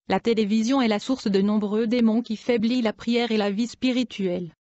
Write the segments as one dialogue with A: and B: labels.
A: La télévision est la source de nombreux démons qui faiblissent la prière et la vie spirituelle.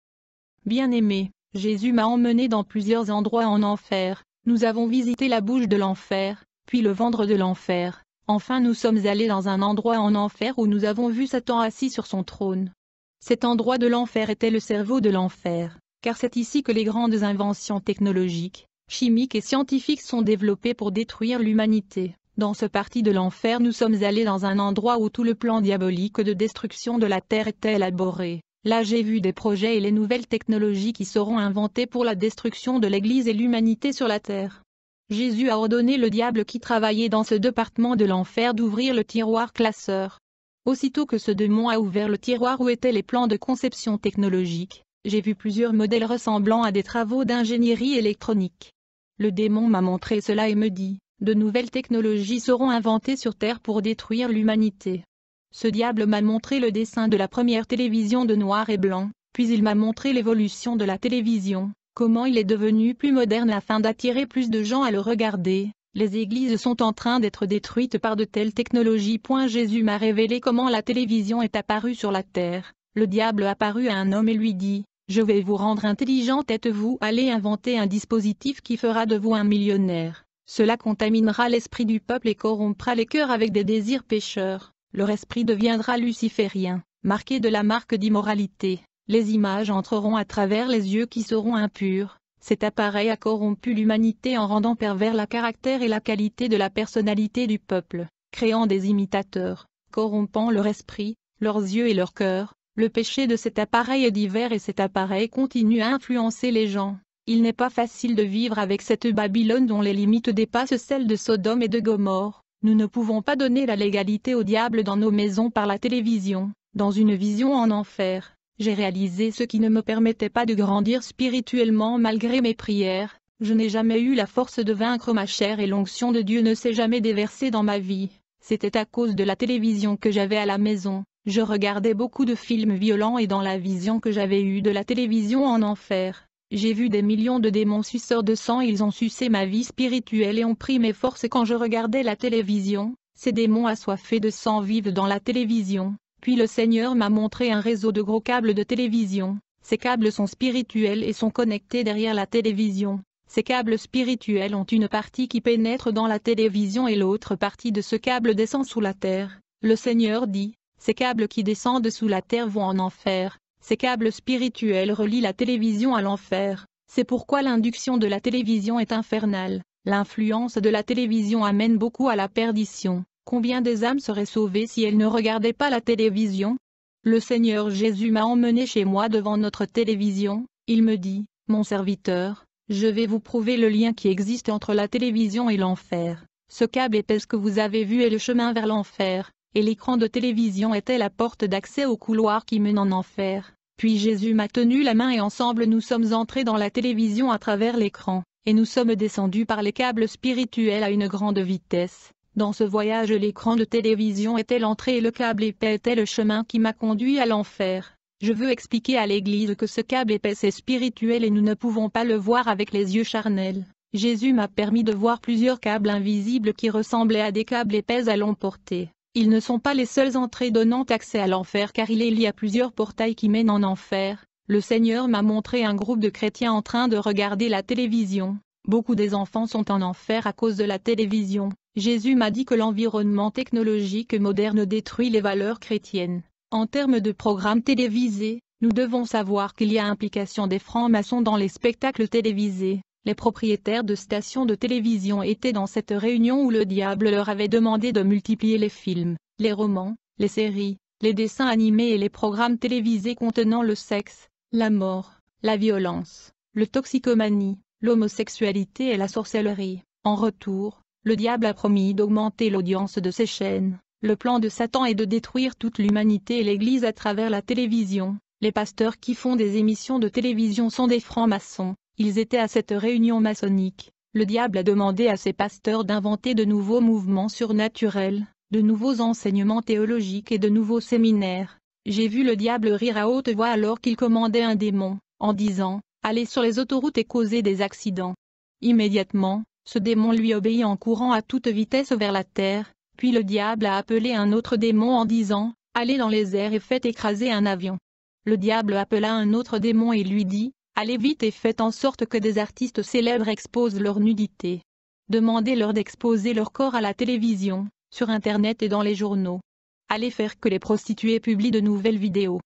A: Bien-aimé, Jésus m'a emmené dans plusieurs endroits en enfer. Nous avons visité la bouche de l'enfer, puis le ventre de l'enfer. Enfin nous sommes allés dans un endroit en enfer où nous avons vu Satan assis sur son trône. Cet endroit de l'enfer était le cerveau de l'enfer, car c'est ici que les grandes inventions technologiques, chimiques et scientifiques sont développées pour détruire l'humanité. Dans ce parti de l'enfer nous sommes allés dans un endroit où tout le plan diabolique de destruction de la terre était élaboré. Là j'ai vu des projets et les nouvelles technologies qui seront inventées pour la destruction de l'Église et l'humanité sur la terre. Jésus a ordonné le diable qui travaillait dans ce département de l'enfer d'ouvrir le tiroir classeur. Aussitôt que ce démon a ouvert le tiroir où étaient les plans de conception technologique, j'ai vu plusieurs modèles ressemblant à des travaux d'ingénierie électronique. Le démon m'a montré cela et me dit, de nouvelles technologies seront inventées sur Terre pour détruire l'humanité. Ce diable m'a montré le dessin de la première télévision de noir et blanc, puis il m'a montré l'évolution de la télévision, comment il est devenu plus moderne afin d'attirer plus de gens à le regarder. Les églises sont en train d'être détruites par de telles technologies. Jésus m'a révélé comment la télévision est apparue sur la terre. Le diable apparut à un homme et lui dit, « Je vais vous rendre intelligent, êtes-vous allez inventer un dispositif qui fera de vous un millionnaire. Cela contaminera l'esprit du peuple et corrompra les cœurs avec des désirs pécheurs. Leur esprit deviendra luciférien, marqué de la marque d'immoralité. Les images entreront à travers les yeux qui seront impurs. Cet appareil a corrompu l'humanité en rendant pervers le caractère et la qualité de la personnalité du peuple, créant des imitateurs, corrompant leur esprit, leurs yeux et leur cœur. Le péché de cet appareil est divers et cet appareil continue à influencer les gens. Il n'est pas facile de vivre avec cette Babylone dont les limites dépassent celles de Sodome et de Gomorrhe. Nous ne pouvons pas donner la légalité au diable dans nos maisons par la télévision. Dans une vision en enfer, j'ai réalisé ce qui ne me permettait pas de grandir spirituellement malgré mes prières. Je n'ai jamais eu la force de vaincre ma chair et l'onction de Dieu ne s'est jamais déversée dans ma vie. C'était à cause de la télévision que j'avais à la maison. Je regardais beaucoup de films violents et dans la vision que j'avais eue de la télévision en enfer, j'ai vu des millions de démons suceurs de sang. Ils ont sucé ma vie spirituelle et ont pris mes forces quand je regardais la télévision. Ces démons assoiffés de sang vivent dans la télévision. Puis le Seigneur m'a montré un réseau de gros câbles de télévision. Ces câbles sont spirituels et sont connectés derrière la télévision. Ces câbles spirituels ont une partie qui pénètre dans la télévision et l'autre partie de ce câble descend sous la terre. Le Seigneur dit, ces câbles qui descendent sous la terre vont en enfer. Ces câbles spirituels relient la télévision à l'enfer. C'est pourquoi l'induction de la télévision est infernale. L'influence de la télévision amène beaucoup à la perdition. Combien des âmes seraient sauvées si elles ne regardaient pas la télévision? Le Seigneur Jésus m'a emmené chez moi devant notre télévision. Il me dit, « Mon serviteur, je vais vous prouver le lien qui existe entre la télévision et l'enfer. Ce câble épais que vous avez vu est le chemin vers l'enfer. » Et l'écran de télévision était la porte d'accès au couloir qui mène en enfer. Puis Jésus m'a tenu la main et ensemble nous sommes entrés dans la télévision à travers l'écran, et nous sommes descendus par les câbles spirituels à une grande vitesse. Dans ce voyage l'écran de télévision était l'entrée et le câble épais était le chemin qui m'a conduit à l'enfer. Je veux expliquer à l'Église que ce câble épais est spirituel et nous ne pouvons pas le voir avec les yeux charnels. Jésus m'a permis de voir plusieurs câbles invisibles qui ressemblaient à des câbles épais à longue portée. Ils ne sont pas les seules entrées donnant accès à l'enfer car il y a plusieurs portails qui mènent en enfer. Le Seigneur m'a montré un groupe de chrétiens en train de regarder la télévision. Beaucoup des enfants sont en enfer à cause de la télévision. Jésus m'a dit que l'environnement technologique moderne détruit les valeurs chrétiennes. En termes de programmes télévisés, nous devons savoir qu'il y a implication des francs-maçons dans les spectacles télévisés. Les propriétaires de stations de télévision étaient dans cette réunion où le diable leur avait demandé de multiplier les films, les romans, les séries, les dessins animés et les programmes télévisés contenant le sexe, la mort, la violence, le toxicomanie, l'homosexualité et la sorcellerie. En retour, le diable a promis d'augmenter l'audience de ces chaînes. Le plan de Satan est de détruire toute l'humanité et l'Église à travers la télévision. Les pasteurs qui font des émissions de télévision sont des francs-maçons. Ils étaient à cette réunion maçonnique. Le diable a demandé à ses pasteurs d'inventer de nouveaux mouvements surnaturels, de nouveaux enseignements théologiques et de nouveaux séminaires. J'ai vu le diable rire à haute voix alors qu'il commandait un démon, en disant « Allez sur les autoroutes et causez des accidents ». Immédiatement, ce démon lui obéit en courant à toute vitesse vers la terre. Puis le diable a appelé un autre démon en disant, « Allez dans les airs et faites écraser un avion. » Le diable appela un autre démon et lui dit, « Allez vite et faites en sorte que des artistes célèbres exposent leur nudité. Demandez-leur d'exposer leur corps à la télévision, sur Internet et dans les journaux. Allez faire que les prostituées publient de nouvelles vidéos. »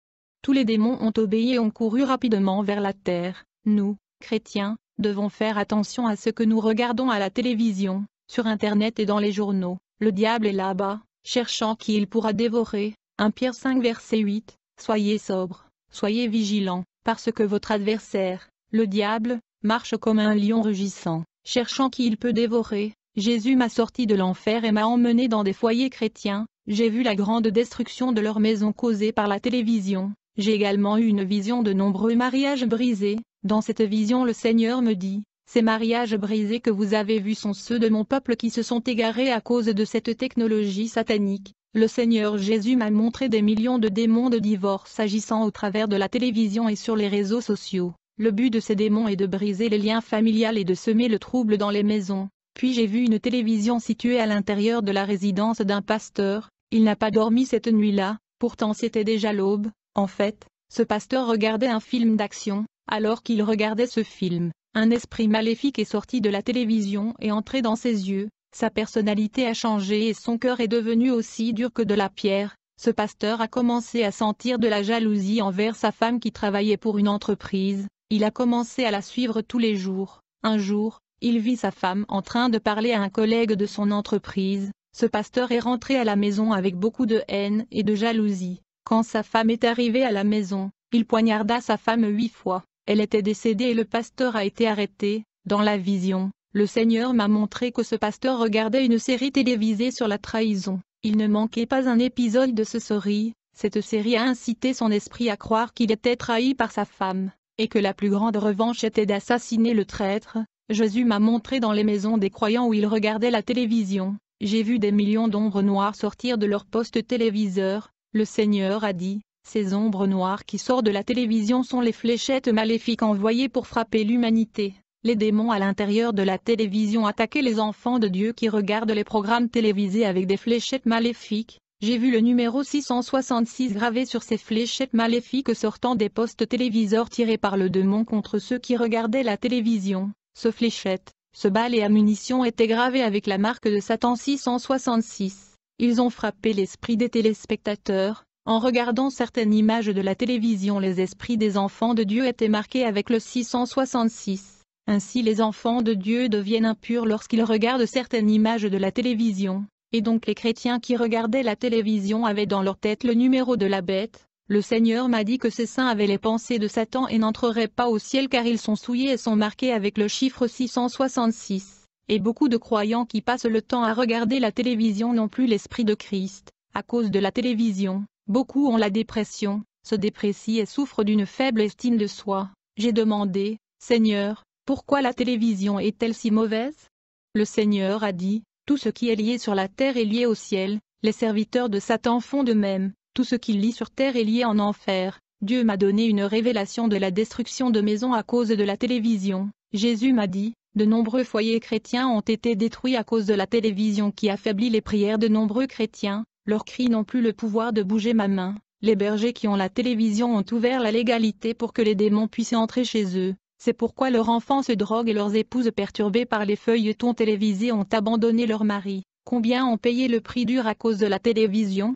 A: Tous les démons ont obéi et ont couru rapidement vers la terre. Nous, chrétiens, devons faire attention à ce que nous regardons à la télévision, sur Internet et dans les journaux. Le diable est là-bas, cherchant qui il pourra dévorer. 1 Pierre 5 verset 8, Soyez sobres, soyez vigilants, parce que votre adversaire, le diable, marche comme un lion rugissant, cherchant qui il peut dévorer. Jésus m'a sorti de l'enfer et m'a emmené dans des foyers chrétiens. J'ai vu la grande destruction de leurs maisons causée par la télévision. J'ai également eu une vision de nombreux mariages brisés. Dans cette vision le Seigneur me dit, ces mariages brisés que vous avez vus sont ceux de mon peuple qui se sont égarés à cause de cette technologie satanique. Le Seigneur Jésus m'a montré des millions de démons de divorce agissant au travers de la télévision et sur les réseaux sociaux. Le but de ces démons est de briser les liens familiaux et de semer le trouble dans les maisons. Puis j'ai vu une télévision située à l'intérieur de la résidence d'un pasteur. Il n'a pas dormi cette nuit-là, pourtant c'était déjà l'aube. En fait, ce pasteur regardait un film d'action. Alors qu'il regardait ce film, un esprit maléfique est sorti de la télévision et entré dans ses yeux. Sa personnalité a changé et son cœur est devenu aussi dur que de la pierre. Ce pasteur a commencé à sentir de la jalousie envers sa femme qui travaillait pour une entreprise. Il a commencé à la suivre tous les jours. Un jour, il vit sa femme en train de parler à un collègue de son entreprise. Ce pasteur est rentré à la maison avec beaucoup de haine et de jalousie. Quand sa femme est arrivée à la maison, il poignarda sa femme 8 fois. Elle était décédée et le pasteur a été arrêté. Dans la vision, le Seigneur m'a montré que ce pasteur regardait une série télévisée sur la trahison. Il ne manquait pas un épisode de ce série. Cette série a incité son esprit à croire qu'il était trahi par sa femme, et que la plus grande revanche était d'assassiner le traître. Jésus m'a montré dans les maisons des croyants où ils regardaient la télévision. J'ai vu des millions d'ombres noires sortir de leur poste téléviseur. Le Seigneur a dit, ces ombres noires qui sortent de la télévision sont les fléchettes maléfiques envoyées pour frapper l'humanité. Les démons à l'intérieur de la télévision attaquaient les enfants de Dieu qui regardent les programmes télévisés avec des fléchettes maléfiques. J'ai vu le numéro 666 gravé sur ces fléchettes maléfiques sortant des postes téléviseurs tirés par le démon contre ceux qui regardaient la télévision. Ce fléchette, ce balai à munitions était gravé avec la marque de Satan 666. Ils ont frappé l'esprit des téléspectateurs. En regardant certaines images de la télévision, les esprits des enfants de Dieu étaient marqués avec le 666. Ainsi les enfants de Dieu deviennent impurs lorsqu'ils regardent certaines images de la télévision. Et donc les chrétiens qui regardaient la télévision avaient dans leur tête le numéro de la bête. Le Seigneur m'a dit que ces saints avaient les pensées de Satan et n'entreraient pas au ciel car ils sont souillés et sont marqués avec le chiffre 666. Et beaucoup de croyants qui passent le temps à regarder la télévision n'ont plus l'esprit de Christ. À cause de la télévision, beaucoup ont la dépression, se déprécient et souffrent d'une faible estime de soi. J'ai demandé, Seigneur, pourquoi la télévision est-elle si mauvaise? Le Seigneur a dit, tout ce qui est lié sur la terre est lié au ciel, les serviteurs de Satan font de même, tout ce qui lie sur terre est lié en enfer. Dieu m'a donné une révélation de la destruction de maisons à cause de la télévision. Jésus m'a dit, de nombreux foyers chrétiens ont été détruits à cause de la télévision qui affaiblit les prières de nombreux chrétiens. Leurs cris n'ont plus le pouvoir de bouger ma main. Les bergers qui ont la télévision ont ouvert la légalité pour que les démons puissent entrer chez eux. C'est pourquoi leurs enfants se droguent et leurs épouses perturbées par les feuilletons télévisés ont abandonné leur mari. Combien ont payé le prix dur à cause de la télévision?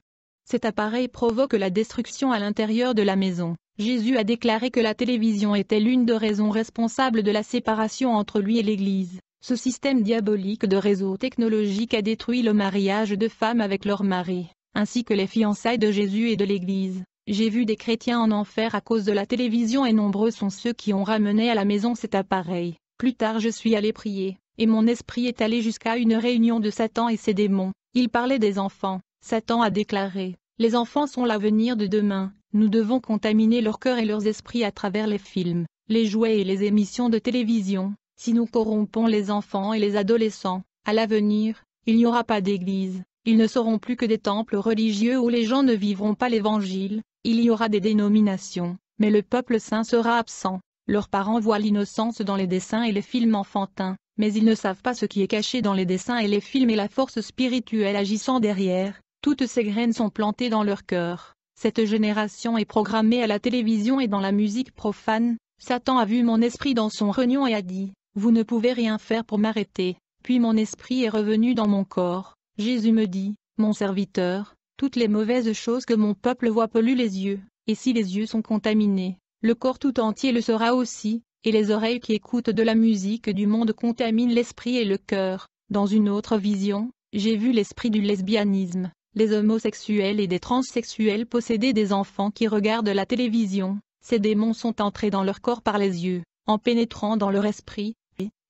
A: Cet appareil provoque la destruction à l'intérieur de la maison. Jésus a déclaré que la télévision était l'une des raisons responsables de la séparation entre lui et l'Église. Ce système diabolique de réseau technologique a détruit le mariage de femmes avec leur mari, ainsi que les fiançailles de Jésus et de l'Église. J'ai vu des chrétiens en enfer à cause de la télévision et nombreux sont ceux qui ont ramené à la maison cet appareil. Plus tard je suis allé prier, et mon esprit est allé jusqu'à une réunion de Satan et ses démons. Il parlait des enfants. Satan a déclaré, les enfants sont l'avenir de demain. Nous devons contaminer leur cœur et leurs esprits à travers les films, les jouets et les émissions de télévision. Si nous corrompons les enfants et les adolescents, à l'avenir, il n'y aura pas d'église, ils ne seront plus que des temples religieux où les gens ne vivront pas l'évangile, il y aura des dénominations, mais le peuple saint sera absent. Leurs parents voient l'innocence dans les dessins et les films enfantins, mais ils ne savent pas ce qui est caché dans les dessins et les films et la force spirituelle agissant derrière. Toutes ces graines sont plantées dans leur cœur. Cette génération est programmée à la télévision et dans la musique profane. Satan a vu mon esprit dans son rognon et a dit, « Vous ne pouvez rien faire pour m'arrêter. » Puis mon esprit est revenu dans mon corps. Jésus me dit, « Mon serviteur, toutes les mauvaises choses que mon peuple voit polluent les yeux, et si les yeux sont contaminés, le corps tout entier le sera aussi, et les oreilles qui écoutent de la musique du monde contaminent l'esprit et le cœur. » Dans une autre vision, j'ai vu l'esprit du lesbianisme. Les homosexuels et des transsexuels possédaient des enfants qui regardent la télévision. Ces démons sont entrés dans leur corps par les yeux, en pénétrant dans leur esprit.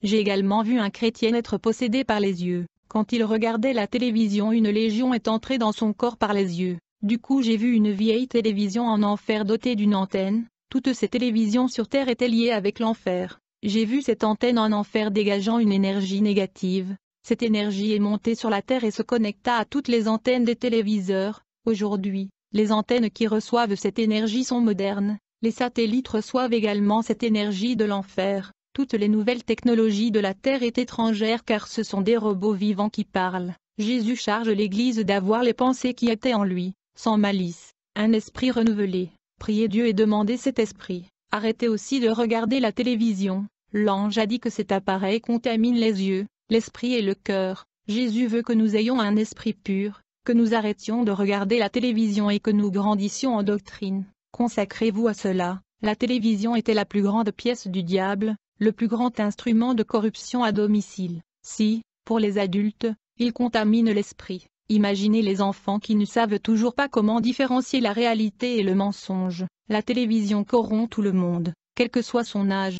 A: J'ai également vu un chrétien être possédé par les yeux. Quand il regardait la télévision, une légion est entrée dans son corps par les yeux. Du coup, j'ai vu une vieille télévision en enfer dotée d'une antenne. Toutes ces télévisions sur Terre étaient liées avec l'enfer. J'ai vu cette antenne en enfer dégageant une énergie négative. Cette énergie est montée sur la Terre et se connecta à toutes les antennes des téléviseurs. Aujourd'hui, les antennes qui reçoivent cette énergie sont modernes. Les satellites reçoivent également cette énergie de l'enfer. Toutes les nouvelles technologies de la Terre est étrangère car ce sont des robots vivants qui parlent. Jésus charge l'Église d'avoir les pensées qui étaient en lui, sans malice, un esprit renouvelé. Priez Dieu et demandez cet esprit. Arrêtez aussi de regarder la télévision. L'ange a dit que cet appareil contamine les yeux, l'esprit et le cœur. Jésus veut que nous ayons un esprit pur, que nous arrêtions de regarder la télévision et que nous grandissions en doctrine. Consacrez-vous à cela. La télévision était la plus grande pièce du diable, le plus grand instrument de corruption à domicile. Si, pour les adultes, il contamine l'esprit, imaginez les enfants qui ne savent toujours pas comment différencier la réalité et le mensonge. La télévision corrompt tout le monde, quel que soit son âge.